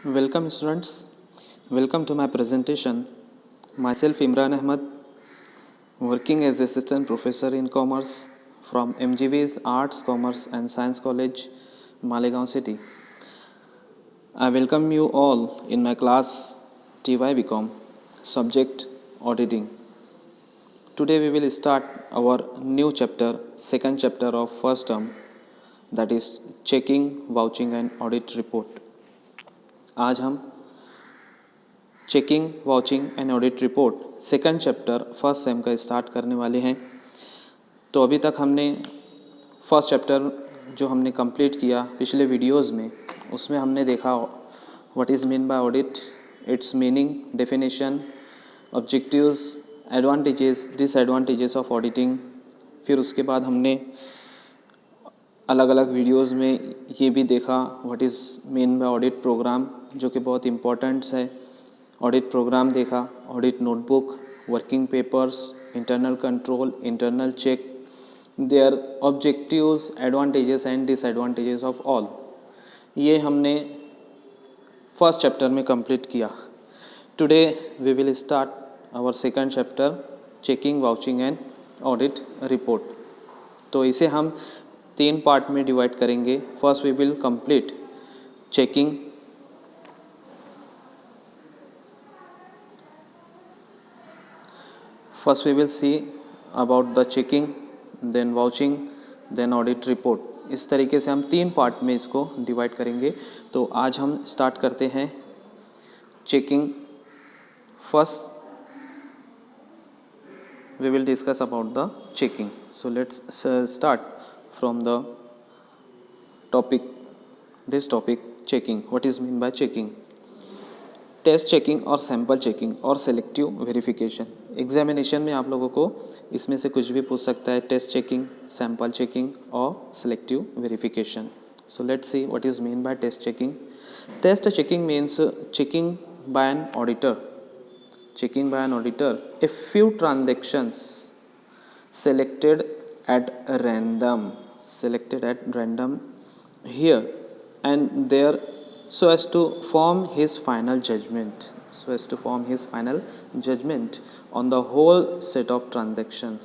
Welcome students, welcome to my presentation. Myself Imran Ahmad, working as assistant professor in commerce from MGV's Arts, Commerce and Science College, Malegaon City. I welcome you all in my class TY BCom, subject auditing. Today we will start our new chapter, second chapter of first term, that is checking, vouching and audit report. आज हम checking, vouching and audit report second chapter first sem का start करने वाले हैं। तो अभी तक हमने फर्स्ट चैप्टर जो हमने कंप्लीट किया पिछले वीडियोस में, उसमें हमने देखा what is mean by audit, it's meaning, definition, objectives, advantages, disadvantages of auditing. फिर उसके बाद हमने अलग अलग वीडियोस में ये भी देखा what is mean by audit program, जो कि बहुत इम्पोर्टेंट्स है। ऑडिट प्रोग्राम देखा, audit notebook, working papers, internal control, internal check, their objectives, advantages and disadvantages of all, ये हमने फर्स्ट चैप्टर में कंप्लीट किया। Today we will start our second chapter, checking, vouching and audit report. तो इसे हम 3 part में divide करेंगे। First we will complete checking, first we will see about the checking, then vouching, then audit report. इस तरीके से हम 3 part में इसको डिवाइड करेंगे। तो आज हम स्टार्ट करते हैं checking. First we will discuss about the checking. So let's start from the this topic, checking. What is mean by checking? Test checking और सैम्पल चेकिंग और सेलेक्टिव वेरिफिकेशन। एग्जामिनेशन में आप लोगों को इसमें से कुछ भी पूछ सकता है, टेस्ट चेकिंग, सैम्पल चेकिंग और selective verification. So let's see what is mean by test checking. Test checking means checking by an auditor, checking by an auditor a few transactions selected at random here and there so as to form his final judgment on the whole set of transactions.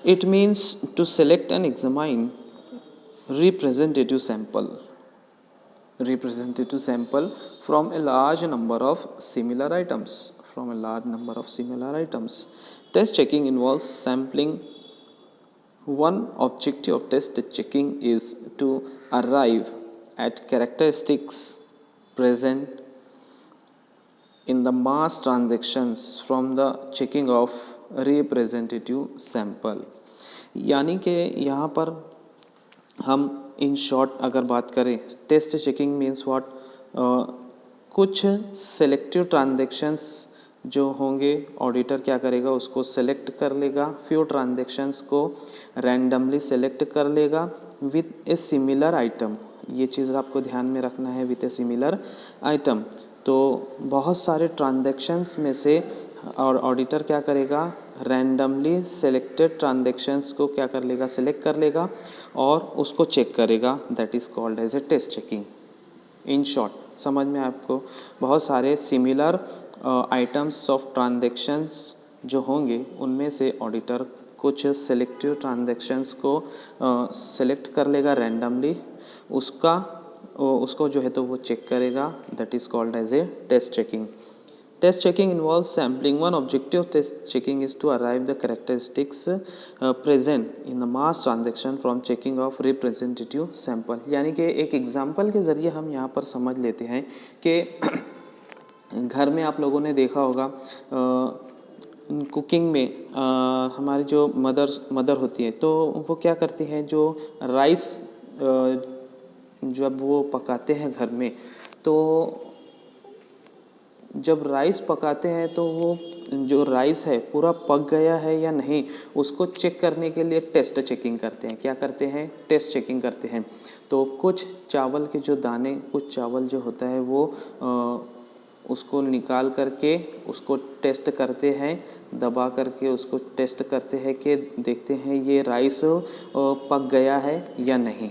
It means to select and examine representative sample from a large number of similar items. Test checking involves sampling. One objective of test checking is to arrive at characteristics present in the mass transactions from the checking of representative sample. यानी कि यहाँ पर हम in short अगर बात करें, test checking means what, कुछ selective transactions जो होंगे, ऑडिटर क्या करेगा, उसको सेलेक्ट कर लेगा, फ्यू ट्रांजैक्शंस को रैंडमली सेलेक्ट कर लेगा विद ए सिमिलर आइटम। ये चीज़ आपको ध्यान में रखना है, विद ए सिमिलर आइटम। तो बहुत सारे ट्रांजैक्शंस में से और ऑडिटर क्या करेगा, रैंडमली सेलेक्टेड ट्रांजैक्शंस को क्या कर लेगा, सेलेक्ट कर लेगा और उसको चेक करेगा। That is called as a test checking. In short, समझ में आपको, बहुत सारे सिमिलर आइटम्स ऑफ ट्रांजैक्शंस जो होंगे, उनमें से ऑडिटर कुछ सेलेक्टिव ट्रांजैक्शंस को सेलेक्ट कर लेगा रैंडमली, उसको जो है तो वो चेक करेगा। That is called as a test checking. Test checking involves sampling. One objective of test checking is to arrive the characteristics present in the mass transaction from checking of representative sample. यानी कि एक example के ज़रिए हम यहाँ पर समझ लेते हैं कि घर में आप लोगों ने देखा होगा कुकिंग में हमारी जो मदर होती है, तो वो क्या करती हैं, जो राइस जब वो पकाते हैं घर में, तो जब राइस पकाते हैं तो वो जो राइस है पूरा पक गया है या नहीं, उसको चेक करने के लिए टेस्ट चेकिंग करते हैं। क्या करते हैं, टेस्ट चेकिंग करते हैं। तो कुछ चावल के जो दाने, कुछ चावल जो होता है वो उसको निकाल करके उसको टेस्ट करते हैं, दबा करके उसको टेस्ट करते हैं कि देखते हैं ये राइस पक गया है या नहीं।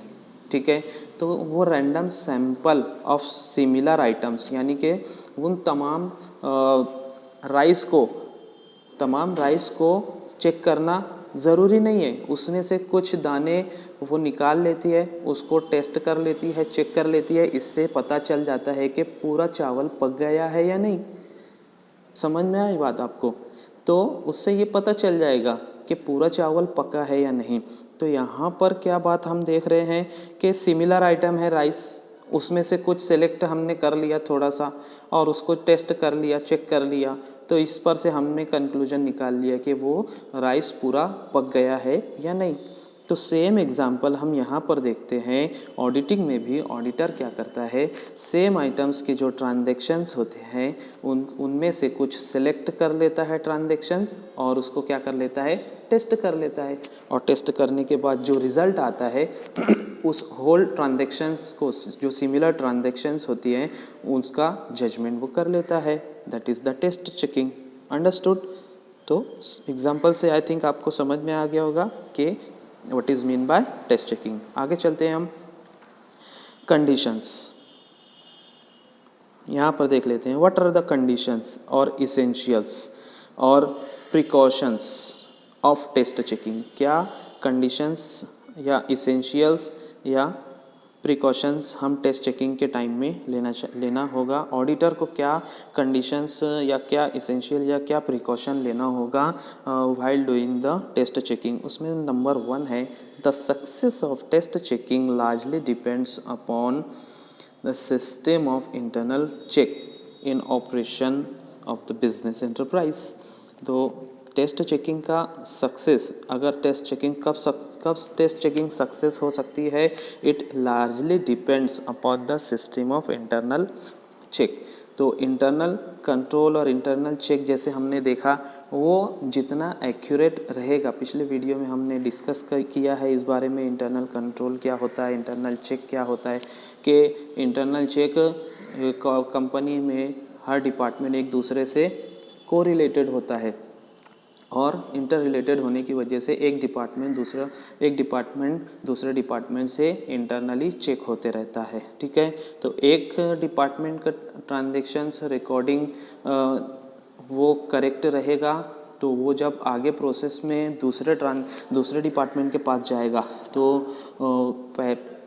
ठीक है। तो वो random sample of similar items, यानी कि उन तमाम राइस को चेक करना ज़रूरी नहीं है, उसमें से कुछ दाने वो निकाल लेती है, उसको टेस्ट कर लेती है, चेक कर लेती है, इससे पता चल जाता है कि पूरा चावल पक गया है या नहीं। समझ में आई बात आपको? तो उससे ये पता चल जाएगा कि पूरा चावल पका है या नहीं। तो यहाँ पर क्या बात हम देख रहे हैं कि सिमिलर आइटम है राइस, उसमें से कुछ सेलेक्ट हमने कर लिया थोड़ा सा और उसको टेस्ट कर लिया, चेक कर लिया, तो इस पर से हमने कंक्लूजन निकाल लिया कि वो राइस पूरा पक गया है या नहीं। तो सेम एग्जाम्पल हम यहाँ पर देखते हैं ऑडिटिंग में भी। ऑडिटर क्या करता है, सेम आइटम्स के जो ट्रांजैक्शंस होते हैं उनमें से कुछ सेलेक्ट कर लेता है ट्रांजैक्शंस और उसको क्या कर लेता है, टेस्ट कर लेता है, और टेस्ट करने के बाद जो रिजल्ट आता है उस होल ट्रांजैक्शंस को, जो सिमिलर ट्रांजैक्शंस होती हैं उसका जजमेंट वो कर लेता है। That is the test checking. Understood? तो एग्जाम्पल से आई थिंक आपको समझ में आ गया होगा कि what is mean by test checking. आगे चलते हैं हम कंडीशंस। यहाँ पर देख लेते हैं व्हाट आर द कंडीशंस और इसेंशियल्स और प्रिकॉशंस ऑफ टेस्ट चेकिंग। क्या कंडीशंस या इसेंशियल्स या प्रिकॉशंस हम टेस्ट चेकिंग के टाइम में लेना होगा। ऑडिटर को क्या कंडीशंस या क्या इसेंशियल या क्या प्रिकॉशन लेना होगा while doing the test checking. उसमें नंबर 1 है the success of test checking largely depends upon the system of internal check in operation of the business enterprise. तो टेस्ट चेकिंग का सक्सेस, अगर टेस्ट चेकिंग कब test checking success हो सकती है, it largely depends upon the system of internal check. तो internal control और internal check जैसे हमने देखा, वो जितना एक्यूरेट रहेगा, पिछले वीडियो में हमने डिस्कस किया है इस बारे में, इंटरनल कंट्रोल क्या होता है, इंटरनल चेक क्या होता है, कि इंटरनल चेक कंपनी में हर डिपार्टमेंट एक दूसरे से कोरिलेटेड होता है और इंटर रिलेटेड होने की वजह से एक डिपार्टमेंट दूसरे डिपार्टमेंट से इंटरनली चेक होते रहता है। ठीक है, तो एक डिपार्टमेंट का ट्रांजैक्शंस रिकॉर्डिंग वो करेक्ट रहेगा, तो वो जब आगे प्रोसेस में दूसरे डिपार्टमेंट के पास जाएगा तो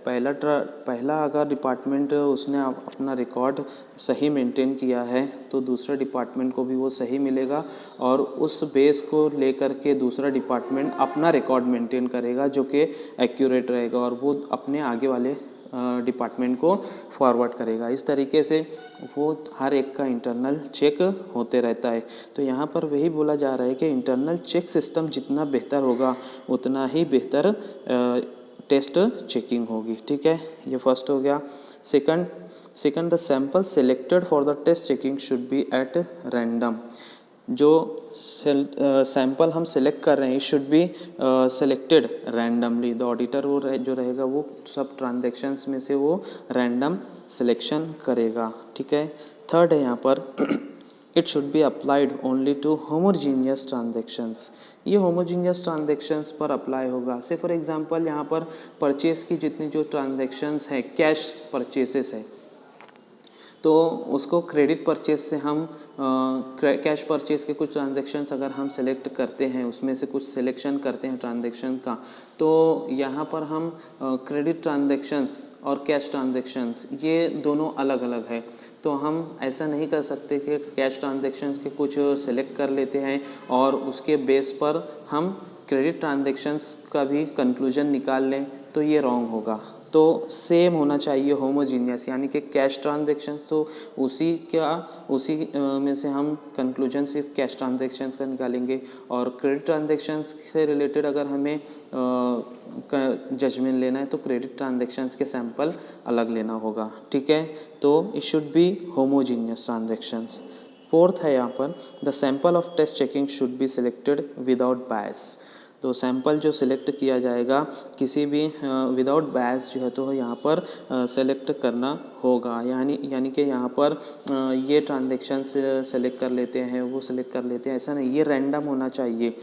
पहला अगर डिपार्टमेंट उसने अपना रिकॉर्ड सही मेंटेन किया है तो दूसरे डिपार्टमेंट को भी वो सही मिलेगा और उस बेस को लेकर के दूसरा डिपार्टमेंट अपना रिकॉर्ड मेंटेन करेगा जो कि एक्यूरेट रहेगा और वो अपने आगे वाले डिपार्टमेंट को फॉरवर्ड करेगा। इस तरीके से वो हर एक का इंटरनल चेक होते रहता है। तो यहाँ पर वही बोला जा रहा है कि इंटरनल चेक सिस्टम जितना बेहतर होगा उतना ही बेहतर टेस्ट चेकिंग होगी। ठीक है, ये फर्स्ट हो गया। Second the sample selected for the test checking should be at random. जो सैंपल हम सेलेक्ट कर रहे हैं should be selected randomly. The auditor वो जो रहेगा वो सब ट्रांजैक्शंस में से वो रैंडम सिलेक्शन करेगा। ठीक है, थर्ड है यहाँ पर it should be applied only to homogeneous transactions. ये होमोजीनियस ट्रांजैक्शंस पर अप्लाई होगा। से फॉर एग्जांपल यहाँ पर परचेस की जितनी जो ट्रांजैक्शंस है, कैश परचेसेस है, तो उसको क्रेडिट परचेस से हम कैश परचेस के कुछ ट्रांजैक्शंस अगर हम सेलेक्ट करते हैं, उसमें से कुछ सिलेक्शन करते हैं ट्रांजैक्शन का, तो यहाँ पर हम क्रेडिट ट्रांजैक्शंस और कैश ट्रांजैक्शंस ये दोनों अलग अलग है। तो हम ऐसा नहीं कर सकते कि कैश ट्रांजैक्शंस के कुछ सेलेक्ट कर लेते हैं और उसके बेस पर हम क्रेडिट ट्रांजैक्शंस का भी कंक्लूजन निकाल लें, तो ये रॉन्ग होगा। तो सेम होना चाहिए, होमोजीनियस, यानी कि कैश ट्रांजैक्शंस तो उसी में से हम कंक्लूजन सिर्फ कैश ट्रांजैक्शंस का निकालेंगे और क्रेडिट ट्रांजैक्शंस से रिलेटेड अगर हमें जजमेंट लेना है तो क्रेडिट ट्रांजैक्शंस के सैंपल अलग लेना होगा। ठीक है, तो it should be homogeneous transactions. Fourth है यहाँ पर the sample of test checking should be selected without bias. तो सैंपल जो सिलेक्ट किया जाएगा किसी भी विदाउट बायस जो है तो यहाँ पर सेलेक्ट करना होगा। यानी कि यहाँ पर ये ट्रांजैक्शन सेलेक्ट कर लेते हैं, वो सिलेक्ट कर लेते हैं, ऐसा नहीं, ये रैंडम होना चाहिए।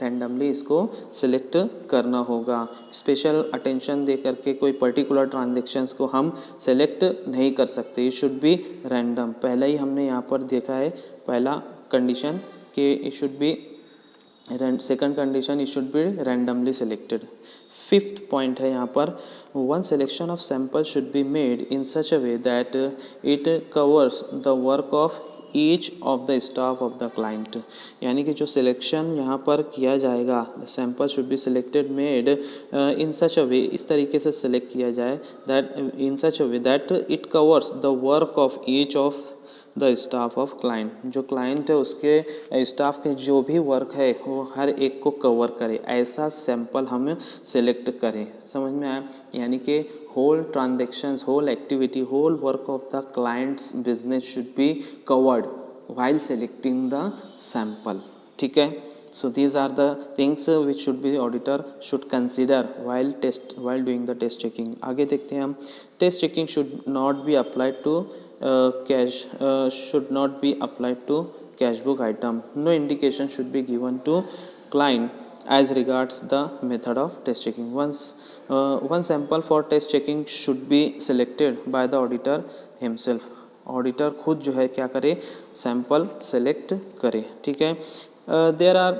रैंडमली इसको सिलेक्ट करना होगा। स्पेशल अटेंशन दे करके कोई पर्टिकुलर ट्रांजेक्शन्स को हम सेलेक्ट नहीं कर सकते, इट शुड बी रैंडम। पहला ही हमने यहाँ पर देखा है, पहला कंडीशन कि it should be, second condition it should be randomly selected. Fifth point है यहाँ पर, one selection of sample should be made in such a way that it covers the work of each of the staff of the client. यानी कि जो selection यहाँ पर किया जाएगा, sample should be selected made in such a way, इस तरीके से सिलेक्ट किया जाए that in such a way that it covers the work of each of the staff of client. जो क्लाइंट है उसके स्टाफ के जो भी वर्क है वो हर एक को कवर करे, ऐसा सैंपल हम सेलेक्ट करें। समझ में आया? यानी कि whole transactions, whole activity, whole work of the client's business should be covered while selecting the sample। ठीक है, so these are the things which should be auditor should consider while doing the test checking। आगे देखते हैं हम, test checking should not be applied to should not be applied to cash book item। No indication should be given to client as regards the method of test checking। One sample for test checking should be selected by the auditor himself। Auditor खुद जो है क्या करे, sample select करे। ठीक है, there are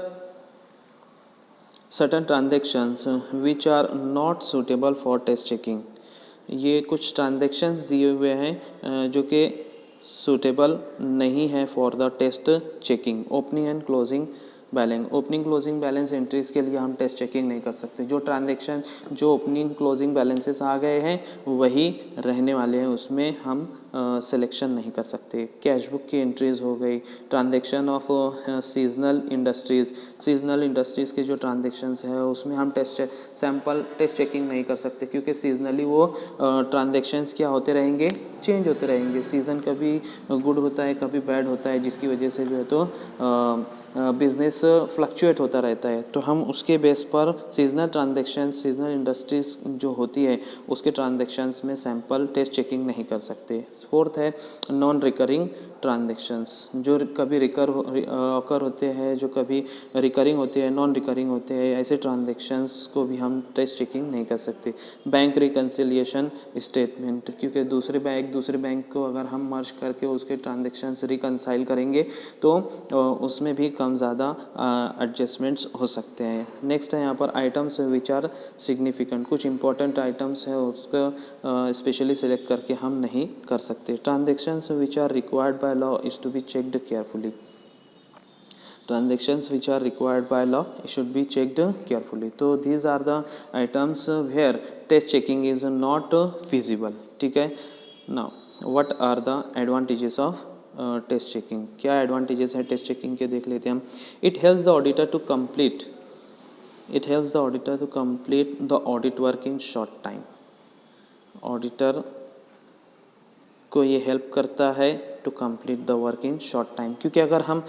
certain transactions which are not suitable for test checking. ये कुछ ट्रांजेक्शन्स दिए हुए हैं जो कि सूटेबल नहीं है for the test checking. Opening and closing balance, opening closing balance entries के लिए हम टेस्ट चेकिंग नहीं कर सकते। जो ट्रांजेक्शन जो ओपनिंग क्लोजिंग बैलेंसेस आ गए हैं वही रहने वाले हैं, उसमें हम सिलेक्शन नहीं कर सकते। कैश बुक की एंट्रीज हो गई, ट्रांजेक्शन ऑफ सीजनल इंडस्ट्रीज़ के जो ट्रांजेक्शन्स है उसमें हम सैंपल टेस्ट चेकिंग नहीं कर सकते, क्योंकि सीजनली वो ट्रांजेक्शन्स क्या होते रहेंगे, चेंज होते रहेंगे। सीज़न कभी गुड होता है, कभी बैड होता है, जिसकी वजह से जो है तो बिजनेस फ्लक्चुएट होता रहता है। तो हम उसके बेस पर सीजनल ट्रांजेक्शन, सीजनल इंडस्ट्रीज जो होती है उसके ट्रांजेक्शन्स में सैंपल टेस्ट चेकिंग नहीं कर सकते। फोर्थ है नॉन रिकरिंग ट्रांजेक्शन्स, जो कभी ऑकर होते हैं, जो कभी रिकरिंग होते हैं, नॉन रिकरिंग होते हैं, ऐसे ट्रांजेक्शन्स को भी हम टेस्ट चेकिंग नहीं कर सकते। बैंक रिकन्सिलिएशन स्टेटमेंट, क्योंकि दूसरे बैंक को अगर हम मर्ज करके उसके ट्रांजेक्शन्स रिकनसाइल करेंगे तो उसमें भी कम ज़्यादा एडजस्टमेंट्स हो सकते हैं। नेक्स्ट है यहाँ पर आइटम्स विच आर सिग्निफिकेंट, कुछ इंपॉर्टेंट आइटम्स है उसको स्पेशली सिलेक्ट करके हम नहीं कर सकते। Transactions which are required by law is to be checked carefully, transactions which are required by law should be checked carefully। तो these are the items where test checking is not feasible। ठीक है, now what are the advantages of test checking? क्या advantages हैं test checking के, देख लेते हैं हम। It helps the auditor to complete the audit work in short time. Auditor को ये हेल्प करता है to complete the work in short time, क्योंकि अगर हम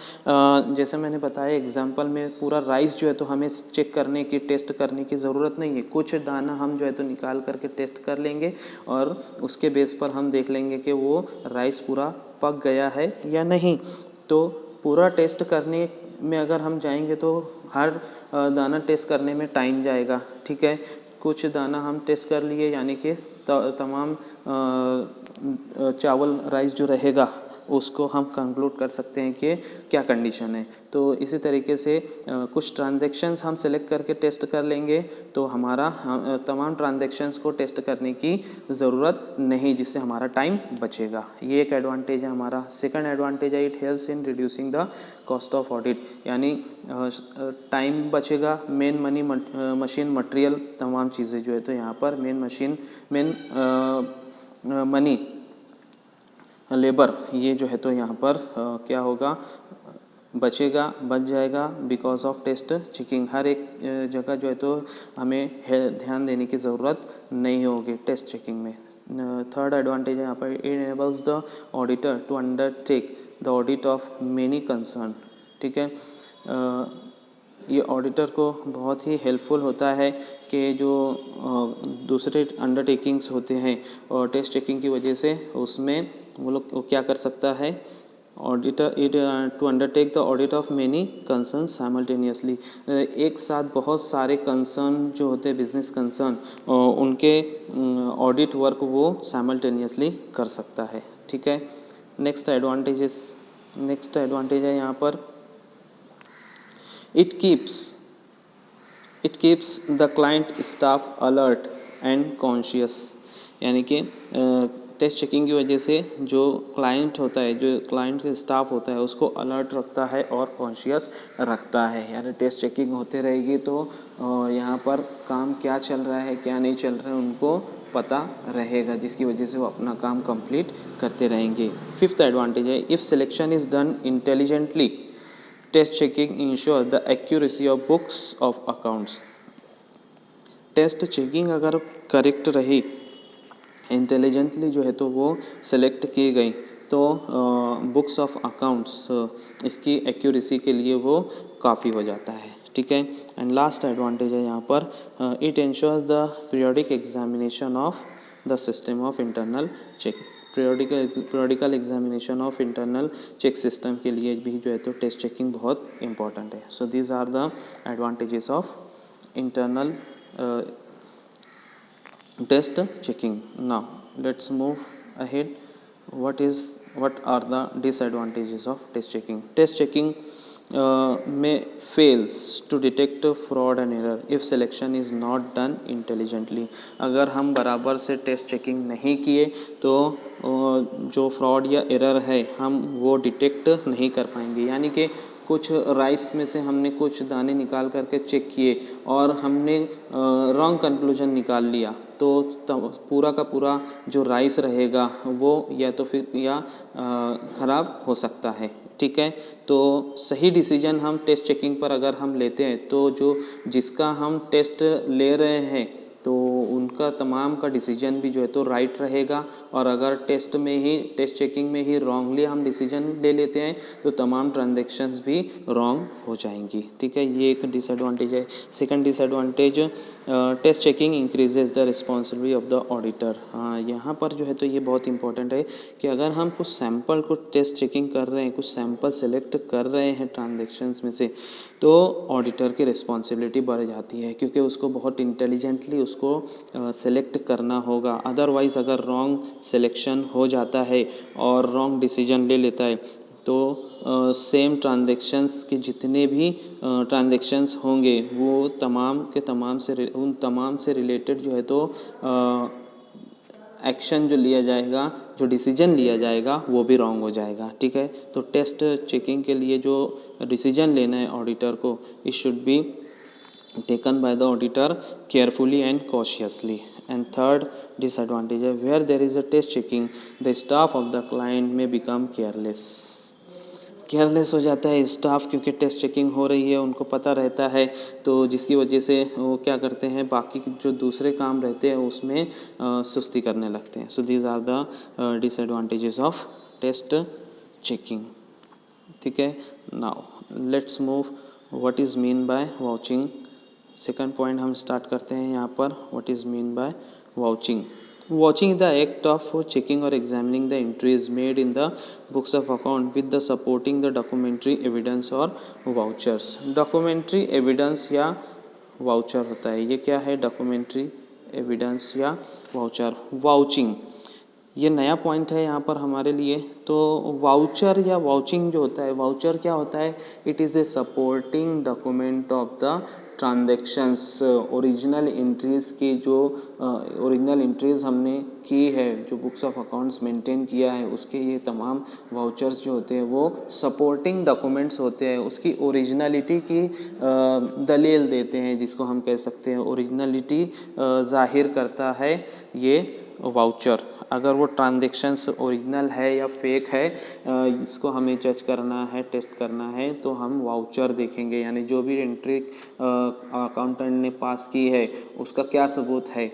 जैसे मैंने बताया एग्जांपल में, पूरा राइस जो है तो हमें चेक करने की, टेस्ट करने की ज़रूरत नहीं है। कुछ दाना हम जो है तो निकाल करके टेस्ट कर लेंगे और उसके बेस पर हम देख लेंगे कि वो राइस पूरा पक गया है या नहीं। तो पूरा टेस्ट करने में अगर हम जाएंगे तो हर दाना टेस्ट करने में टाइम जाएगा। ठीक है, कुछ दाना हम टेस्ट कर लिए, यानी कि तमाम चावल राइस जो रहेगा उसको हम कंक्लूड कर सकते हैं कि क्या कंडीशन है। तो इसी तरीके से कुछ ट्रांजेक्शन्स हम सेलेक्ट करके टेस्ट कर लेंगे तो हमारा तमाम ट्रांजेक्शन्स को टेस्ट करने की ज़रूरत नहीं, जिससे हमारा टाइम बचेगा। ये एक एडवांटेज है हमारा। सेकंड एडवांटेज है it helps in reducing the cost of audit, यानी टाइम बचेगा, मेन मनी, मशीन, मटेरियल, तमाम चीज़ें जो है तो यहाँ पर मेन मनी, लेबर, ये जो है तो यहाँ पर क्या होगा, बच जाएगा बिकॉज ऑफ टेस्ट चेकिंग। हर एक जगह जो है तो हमें ध्यान देने की ज़रूरत नहीं होगी टेस्ट चेकिंग में। थर्ड एडवांटेज है यहाँ पर, it enables the auditor to undertake the audit of many concern. ठीक है, ये ऑडिटर को बहुत ही हेल्पफुल होता है कि जो दूसरे अंडरटेकिंग्स होते हैं और टेस्ट चेकिंग की वजह से उसमें वो लोग क्या कर सकता है, auditor it to undertake the audit of many concern simultaneously, एक साथ बहुत सारे कंसर्न जो होते हैं बिजनेस कंसर्न उनके ऑडिट वर्क वो साइमल्टेनियसली कर सकता है। ठीक है, नेक्स्ट एडवांटेज है यहाँ पर it keeps the client staff alert and conscious, यानी कि टेस्ट चेकिंग की वजह से जो क्लाइंट होता है, जो क्लाइंट का स्टाफ होता है उसको अलर्ट रखता है और कॉन्शियस रखता है। यानी टेस्ट चेकिंग होते रहेगी तो यहाँ पर काम क्या चल रहा है क्या नहीं चल रहा है उनको पता रहेगा, जिसकी वजह से वो अपना काम कंप्लीट करते रहेंगे। फिफ्थ एडवांटेज है if selection is done intelligently test checking ensure the accuracy of books of accounts. Test checking अगर करेक्ट रही, इंटेलिजेंटली जो है तो वो सेलेक्ट की गई तो बुक्स ऑफ अकाउंट्स इसकी एक्यूरेसी के लिए वो काफ़ी हो जाता है। ठीक है, एंड लास्ट एडवांटेज है यहाँ पर it ensures the periodic examination of the system of internal check. Periodical examination of internal check system के लिए भी जो है तो टेस्ट चेकिंग बहुत इंपॉर्टेंट है। So these are the advantages of internal test checking. Now let's move ahead. What are the disadvantages of test checking? Test checking may fails to detect fraud and error if selection is not done intelligently. अगर हम बराबर से test checking नहीं किए तो जो fraud या error है हम वो डिटेक्ट नहीं कर पाएंगे। यानी कि कुछ राइस में से हमने कुछ दाने निकाल करके चेक किए और हमने रॉन्ग कंक्लूजन निकाल लिया तो पूरा का पूरा जो राइस रहेगा वो या तो फिर ख़राब हो सकता है। ठीक है, तो सही डिसीजन हम टेस्ट चेकिंग पर अगर हम लेते हैं तो जो जिसका हम टेस्ट ले रहे हैं तो उनका तमाम का डिसीजन भी जो है तो राइट रहेगा, और अगर टेस्ट चेकिंग में ही रॉन्गली हम डिसीजन ले लेते हैं तो तमाम ट्रांजैक्शंस भी रॉन्ग हो जाएंगी। ठीक है, ये एक डिसएडवांटेज है। Second disadvantage test checking increases the responsibility of the auditor. हाँ, यहाँ पर जो है तो ये बहुत इंपॉर्टेंट है कि अगर हम कुछ सैंपल को टेस्ट चेकिंग कर रहे हैं, कुछ सैंपल सेलेक्ट कर रहे हैं ट्रांजैक्शंस में से, तो ऑडिटर की रिस्पॉन्सिबिलिटी बढ़ जाती है क्योंकि उसको बहुत इंटेलिजेंटली उसको सेलेक्ट करना होगा। अदरवाइज़ अगर रॉन्ग सिलेक्शन हो जाता है और रॉन्ग डिसीजन ले लेता है तो सेम ट्रांजैक्शंस के जितने भी ट्रांजैक्शंस होंगे वो उन तमाम से रिलेटेड जो है तो एक्शन जो लिया जाएगा, जो डिसीजन लिया जाएगा वो भी रॉन्ग हो जाएगा। ठीक है, तो टेस्ट चेकिंग के लिए जो डिसीजन लेना है ऑडिटर को, it should be taken by the auditor carefully and cautiously. And third disadvantage है where there is a test checking the staff of the client में बिकम केयरलेस हो जाता है स्टाफ, क्योंकि टेस्ट चेकिंग हो रही है उनको पता रहता है, तो जिसकी वजह से वो क्या करते हैं बाकी जो दूसरे काम रहते हैं उसमें सुस्ती करने लगते हैं। So these are the disadvantages of test checking. ठीक है, now let's move what is mean by vouching. Second point हम स्टार्ट करते हैं यहाँ पर, what is mean by vouching. Watching the act of checking or examining the entries made in the books of account with the supporting the documentary evidence or vouchers. Documentary evidence या voucher होता है। ये क्या है? Documentary evidence या voucher. Vouching ये नया point है यहाँ पर हमारे लिए। तो वाउचर या वाउचिंग जो होता है, वाउचर क्या होता है? It is a supporting document of the transactions. Original entries की जो ओरिजिनल एंट्रीज़ हमने की है, जो बुक्स ऑफ अकाउंट्स मेंटेन किया है, उसके ये तमाम वाउचर्स जो होते हैं वो सपोर्टिंग डॉक्यूमेंट्स होते हैं। उसकी ओरिजिनलिटी की दलील देते हैं, जिसको हम कह सकते हैं ओरिजिनलिटी जाहिर करता है ये वाउचर। अगर वो ट्रांजैक्शंस ओरिजिनल है या फेक है, इसको हमें जज करना है, टेस्ट करना है, तो हम वाउचर देखेंगे। यानी जो भी एंट्री अकाउंटेंट ने पास की है उसका क्या सबूत है।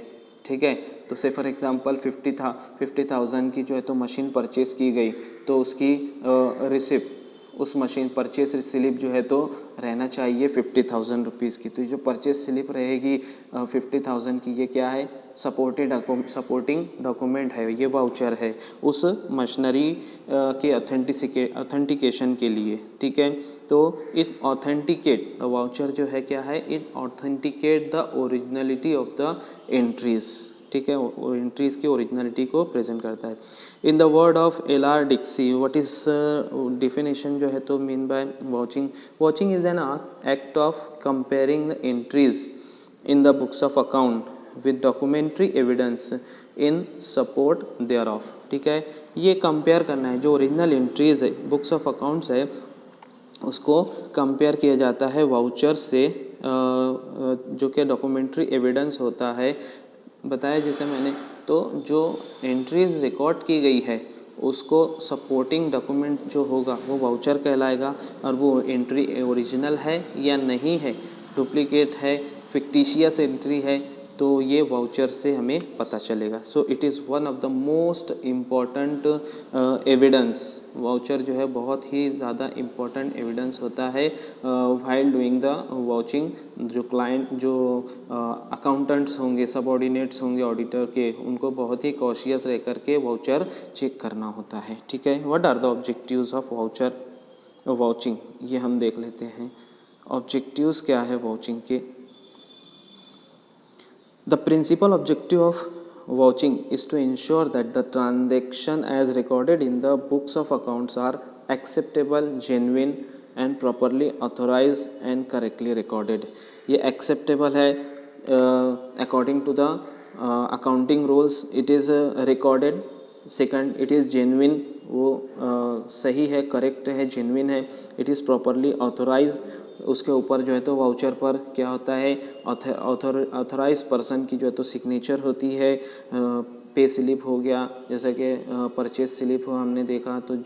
ठीक है, तो से फॉर एग्जांपल 50,000 की जो है तो मशीन परचेस की गई, तो उसकी रिसिप्ट उस मशीन परचेस स्लिप जो है तो रहना चाहिए 50,000 रुपीज़ की। तो जो परचेस स्लिप रहेगी 50,000 की, ये क्या है, सपोर्टिंग डॉक्यूमेंट है, ये वाउचर है उस मशीनरी के ऑथेंटिकेशन के लिए, ठीक है। तो इट ऑथेंटिकेट द वाउचर जो है क्या है, it authenticate the originality of the entries, ठीक है, वो एंट्रीज की ओरिजिनलिटी को प्रेजेंट करता है। In the word of L R. Dicksee, what is definition जो है तो mean by vouching, vouching is an act of comparing the entries in the books of account with documentary evidence in support thereof, ठीक है। ये compare करना है, जो original entries है बुक्स ऑफ अकाउंट्स है उसको कंपेयर किया जाता है वाउचर से, जो कि डॉक्यूमेंट्री एविडेंस होता है, बताया जैसे मैंने। तो जो एंट्रीज रिकॉर्ड की गई है उसको सपोर्टिंग डॉक्यूमेंट जो होगा वो वाउचर कहलाएगा, और वो एंट्री ओरिजिनल है या नहीं है, डुप्लीकेट है, फिक्टिशियस एंट्री है, तो ये वाउचर से हमें पता चलेगा। So it is one of the most important evidence, voucher जो है बहुत ही ज़्यादा इम्पॉर्टेंट एविडेंस होता है व्हाइल डूइंग द वाचिंग। जो क्लाइंट, जो अकाउंटेंट्स होंगे, सबऑर्डिनेट्स होंगे ऑडिटर के, उनको बहुत ही कॉशियस रह करके वाउचर चेक करना होता है, ठीक है। What are the objectives of voucher vouching, ये हम देख लेते हैं। ऑब्जेक्टिव्स क्या है वाउचिंग के। The principal objective of vouching is to ensure that the transaction as recorded in the books of accounts are acceptable, genuine and properly authorized and correctly recorded. ये acceptable है according to the accounting rules, it is recorded. Second, it is genuine, वो सही है, correct है, genuine है। It is properly authorise, उसके ऊपर जो है तो वाउचर पर क्या होता है, ऑथोराइज पर्सन की जो है तो सिग्नेचर होती है। पे स्लिप हो गया, जैसा कि परचेस स्लिप हमने देखा, तो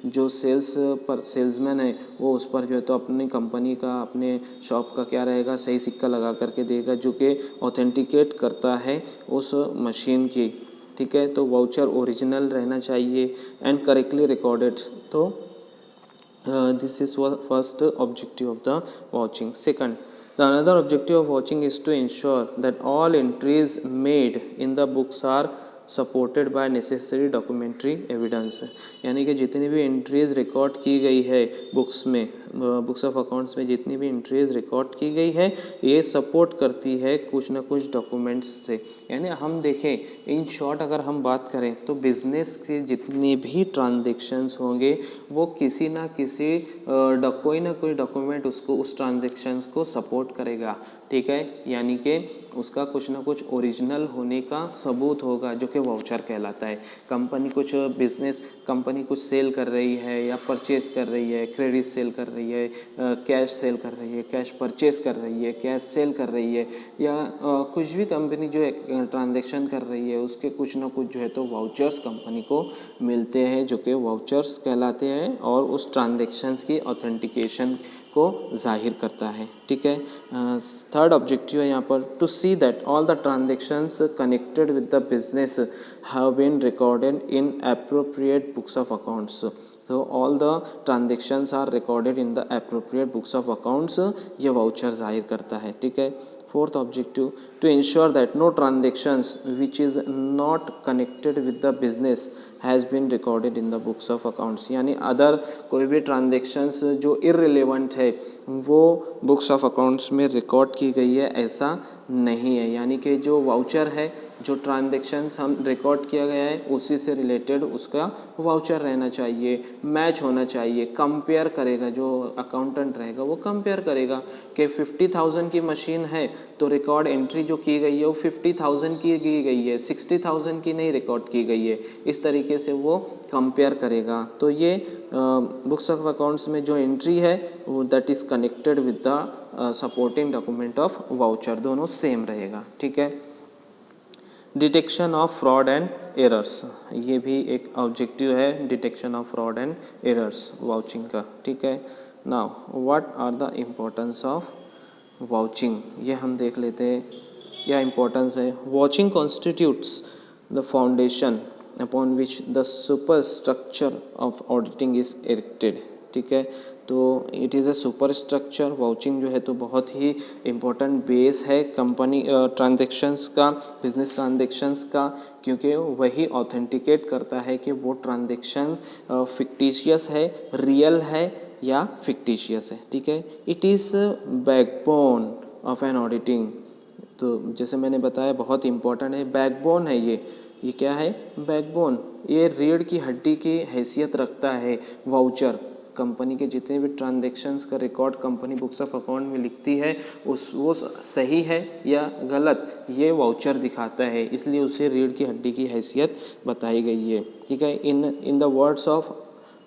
जो सेल्समैन है वो उस पर जो है तो अपनी कंपनी का, अपने शॉप का क्या रहेगा, सही सिक्का लगा करके देगा, जो कि ऑथेंटिकेट करता है उस मशीन की, ठीक है। तो वाउचर ओरिजिनल रहना चाहिए एंड करेक्टली रिकॉर्डेड। तो this is first objective of the vouching. Second, the another objective of vouching is to ensure that all entries made in the books are supported by necessary documentary evidence, यानी कि जितनी भी entries record की गई है books में, books of accounts में जितनी भी एंट्रीज रिकॉर्ड की गई है, ये सपोर्ट करती है कुछ ना कुछ डॉक्यूमेंट्स से। यानी हम देखें, इन शॉर्ट अगर हम बात करें तो बिजनेस के जितने भी ट्रांजेक्शन्स होंगे वो किसी ना किसी कोई ना कोई डॉक्यूमेंट उसको, उस ट्रांजेक्शन्स को सपोर्ट करेगा, ठीक है। यानी कि उसका कुछ ना कुछ ओरिजिनल होने का सबूत होगा, जो कि वाउचर कहलाता है। कंपनी कुछ बिजनेस, कंपनी कुछ सेल कर रही है या परचेस कर रही है, क्रेडिट सेल कर रही है, कैश सेल कर रही है, कैश परचेस कर रही है, कैश सेल कर रही है, या कुछ भी कंपनी जो है ट्रांजेक्शन कर रही है, उसके कुछ ना कुछ जो है तो वाउचर्स कंपनी को मिलते हैं, जो कि वाउचर्स कहलाते हैं, और उस ट्रांजेक्शन्स की ऑथेंटिकेशन को जाहिर करता है, ठीक है। थर्ड ऑब्जेक्टिव है यहाँ पर, to see that all the transactions connected with the business have been recorded in appropriate books of accounts. तो all the transactions are recorded in the appropriate books of accounts, ये voucher जाहिर करता है, ठीक है। Fourth objective, to ensure that no transactions which is not connected with the business has been recorded in the books of accounts, यानी other कोई भी transactions जो इररिलेवेंट है वो बुक्स ऑफ अकाउंट्स में रिकॉर्ड की गई है, ऐसा नहीं है। यानी कि जो वाउचर है, जो ट्रांजेक्शन्स हम रिकॉर्ड किया गया है उसी से रिलेटेड उसका वाउचर रहना चाहिए, मैच होना चाहिए, कंपेयर करेगा, जो अकाउंटेंट रहेगा वो कंपेयर करेगा कि 50,000 की मशीन है तो रिकॉर्ड एंट्री जो की गई है वो 50,000 की गई है, 60,000 की नहीं रिकॉर्ड की गई है, इस तरीके से वो कंपेयर करेगा। तो ये बुक्स ऑफ अकाउंट्स में जो एंट्री है वो that is connected with the supporting document of voucher, दोनों सेम रहेगा, ठीक है। Detection of fraud and errors, ये भी एक ऑब्जेक्टिव है, detection of fraud and errors vouching का, ठीक है। Now what are the importance of vouching, ये हम देख लेते हैं क्या इम्पोर्टेंस है। Vouching constitutes the foundation upon which the superstructure of auditing is erected, ठीक है। तो it is a super structure. Vouching जो है तो बहुत ही इम्पोर्टेंट बेस है कंपनी ट्रांजेक्शन्स का, बिजनेस ट्रांजेक्शन्स का, क्योंकि वही ऑथेंटिकेट करता है कि वो ट्रांजेक्शन्स फिक्टिशियस है, रियल है या फिक्टिशियस है, ठीक है। It is backbone of an auditing. तो जैसे मैंने बताया बहुत इंपॉर्टेंट है, बैकबोन है ये क्या है? बैकबोन। ये रीढ़ की हड्डी की हैसियत रखता है वाउचर। कंपनी के जितने भी ट्रांजैक्शंस का record company books of account में लिखती है वो सही है या गलत, ये वाउचर दिखाता है, इसलिए उसे रीढ़ की हड्डी की हैसियत बताई गई है, ठीक है। In the words of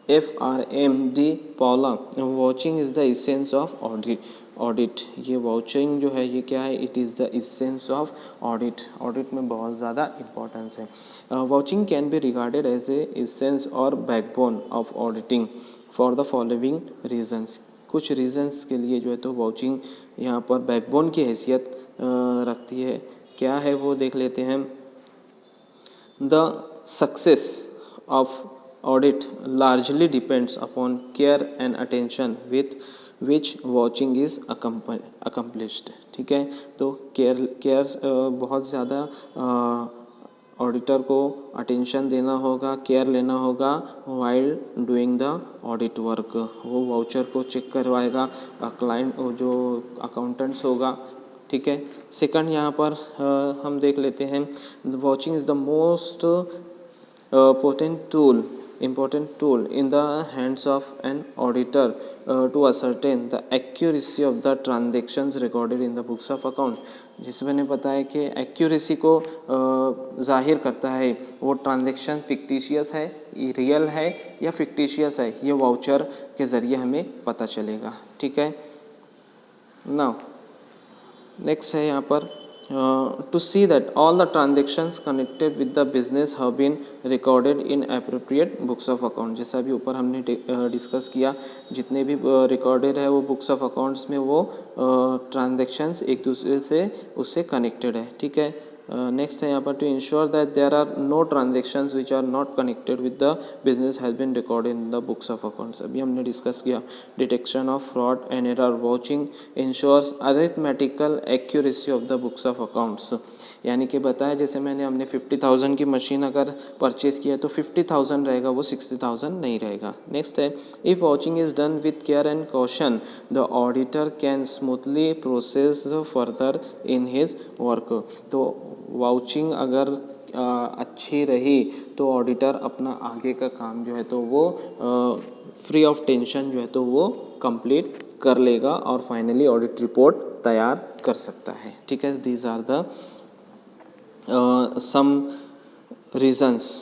FRMD Paula, vouching is the essence of audit. ये वाउचिंग जो है ये क्या है? It is the essence of audit. Audit में बहुत ज़्यादा इंपॉर्टेंस है। Vouching can be regarded as a essence और backbone of auditing for the following reasons. कुछ रीजंस के लिए जो है तो वाउचिंग यहाँ पर बैकबोन की हैसियत रखती है। क्या है वो देख लेते हैं। The success of audit largely depends upon care and attention with which watching is accomplished, ठीक है। तो केयर बहुत ज़्यादा ऑडिटर को अटेंशन देना होगा, केयर लेना होगा while doing the audit work. वो वाउचर को चेक करवाएगा क्लाइंट जो अकाउंटेंट्स होगा, ठीक है। सेकंड यहाँ पर हम देख लेते हैं, watching is the most important tool in the hands of an auditor to ascertain the accuracy of the transactions recorded in the books of account। जिसमें मैंने बताया कि एक्यूरेसी को जाहिर करता है वो ट्रांजेक्शन फिक्टिशियस है, रियल है या फिक्टिशियस है, ये वाउचर के ज़रिए हमें पता चलेगा, ठीक है। नाउ नेक्स्ट है यहाँ पर to see that all the transactions connected with the business have been recorded in appropriate books of account। जैसा भी ऊपर हमने डिस्कस किया, जितने भी रिकॉर्डेड है वो बुक्स ऑफ अकाउंट्स में वो ट्रांजेक्शन्स एक दूसरे से उससे कनेक्टेड है, ठीक है। नेक्स्ट है यहाँ पर to ensure that there are no transactions which are not connected with the business has been recorded in the books of accounts. अभी हमने डिस्कस किया detection of fraud and error. Vouching ensures arithmetical accuracy of the books of accounts. यानी कि बताया जैसे हमने 50,000 की machine अगर परचेज़ किया तो 50,000 रहेगा, वो 60,000 नहीं रहेगा। नेक्स्ट है if vouching is done with care and caution the auditor can smoothly process further in his work. तो वाउचिंग अगर अच्छी रही तो ऑडिटर अपना आगे का काम जो है तो वो फ्री ऑफ टेंशन जो है तो वो कंप्लीट कर लेगा और फाइनली ऑडिट रिपोर्ट तैयार कर सकता है, ठीक है। These are the some reasons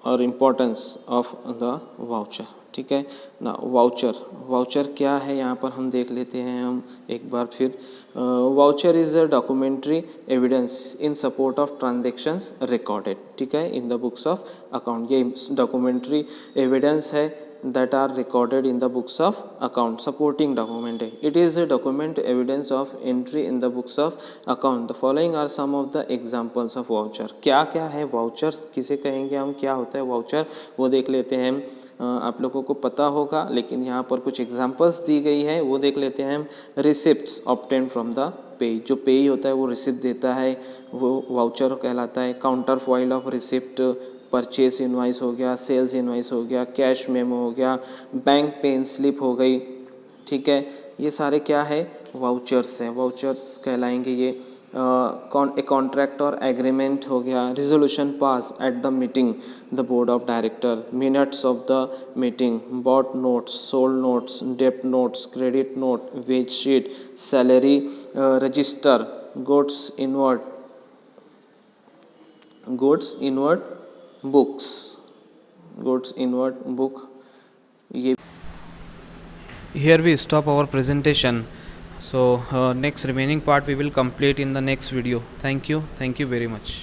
और इम्पोर्टेंस ऑफ द वाउचर, ठीक है ना। वाउचर क्या है यहाँ पर हम देख लेते हैं हम एक बार फिर। Voucher is a documentary evidence in support of transactions recorded, ठीक है, in the books of account. ये डॉक्यूमेंट्री एविडेंस है that are recorded in the books of account, supporting document है। It is a document evidence of entry in the books of account। The following are some of the examples of voucher। क्या क्या है vouchers, किसे कहेंगे हम, क्या होता है वाउचर, वो देख लेते हैं। आप लोगों को पता होगा लेकिन यहाँ पर कुछ एग्जांपल्स दी गई है, वो देख लेते हैं हम। Receipts obtain from the pay, जो पेई होता है वो रिसिप्ट देता है, वो वाउचर कहलाता है। Counter foil of receipt, purchase invoice हो गया, सेल्स इनवाइस हो गया, कैश मेमो हो गया, बैंक पेन स्लिप हो गई, ठीक है। ये सारे क्या है? वाउचर्स हैं, वाउचर्स कहलाएंगे ये। ए कॉन्ट्रैक्ट और एग्रीमेंट हो गया। Resolution pass at the meeting the board of director, minutes of the meeting, bought notes, sold notes, debit notes, credit note, wage sheet, salary register, goods inward goods inward book। ये here we stop our presentation, so next remaining part we will complete in the next video। thank you very much।